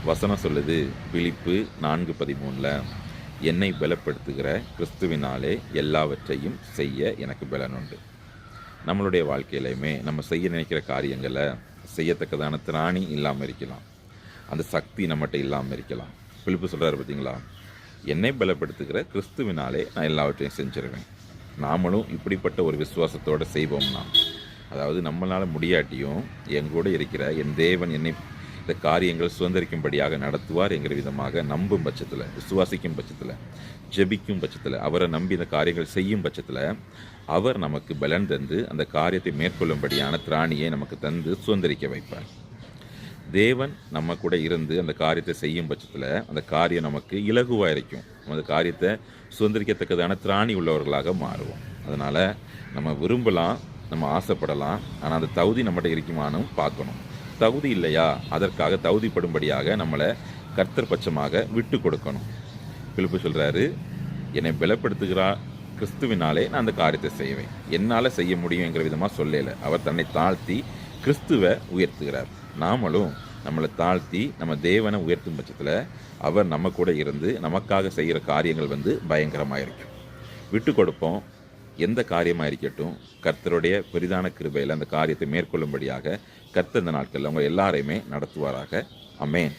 வசனம் சொல்லுது பிலிப்பு 4:13, என்னை பலப்படுத்துகிற கிறிஸ்துவினாலே எல்லாவற்றையும் செய்ய எனக்கு பலனுண்டு. நம்மளுடைய வாழ்க்கையிலையுமே நம்ம செய்ய நினைக்கிற காரியங்களை செய்யத்தக்கதான திராணி இல்லாமல் இருக்கலாம், அந்த சக்தி நம்மகிட்ட இல்லாமல் இருக்கலாம். பிலிப்பு சொல்கிறாரு பார்த்தீங்களா, என்னை பலப்படுத்துகிற கிறிஸ்துவினாலே நான் எல்லாவற்றையும் செஞ்சிருவேன். நாமளும் இப்படிப்பட்ட ஒரு விசுவாசத்தோடு செய்வோம்னா, அதாவது நம்மளால் முடியாட்டியும் எங்கூட இருக்கிற என் தேவன் என்னை இந்த காரியங்கள் சுதந்திரிக்கும்படியாக நடத்துவார் என்கிற விதமாக நம்பும் பட்சத்தில், விசுவாசிக்கும் பட்சத்தில், ஜெபிக்கும் பட்சத்தில், அவரை நம்பி இந்த காரியங்கள் செய்யும் பட்சத்தில் அவர் நமக்கு பலன் தந்து அந்த காரியத்தை மேற்கொள்ளும்படியான திராணியை நமக்கு தந்து சுதந்திரிக்க வைப்பார். தேவன் நம்ம கூட இருந்து அந்த காரியத்தை செய்யும் பட்சத்தில் அந்த காரியம் நமக்கு இலகுவாக இருக்கும். அந்த காரியத்தை சுதந்திரிக்கத்தக்கதான திராணி உள்ளவர்களாக மாறுவோம். அதனால் நம்ம விரும்பலாம், நம்ம ஆசைப்படலாம், ஆனால் அந்த தகுதி நம்மகிட்ட இருக்குமானும் பார்க்கணும். தகுதி இல்லையா, அதற்காக தகுதிப்படும்படியாக நம்மளை கர்த்தர் பட்சமாக விட்டு கொடுக்கணும். பிலிப்பு சொல்கிறாரு, என்னை பலப்படுத்துகிறா கிறிஸ்துவினாலே நான் அந்த காரியத்தை செய்வேன். என்னால் செய்ய முடியுங்கிற விதமாக சொல்லலை. அவர் தன்னை தாழ்த்தி கிறிஸ்துவை உயர்த்துகிறார். நாமளும் நம்மளை தாழ்த்தி நம்ம தேவனை உயர்த்தும் பட்சத்தில் அவர் நம்ம கூட இருந்து நமக்காக செய்கிற காரியங்கள் பயங்கரமாக இருக்கும். விட்டு கொடுப்போம். எந்த காரியமாக இருக்கட்டும், கர்த்தருடைய பெரிதான கிருபையில் அந்த காரியத்தை மேற்கொள்ளும்படியாக கர்த்தர் இந்த நாட்களில் அவங்க எல்லாரையுமே நடத்துவாராக. ஆமென்.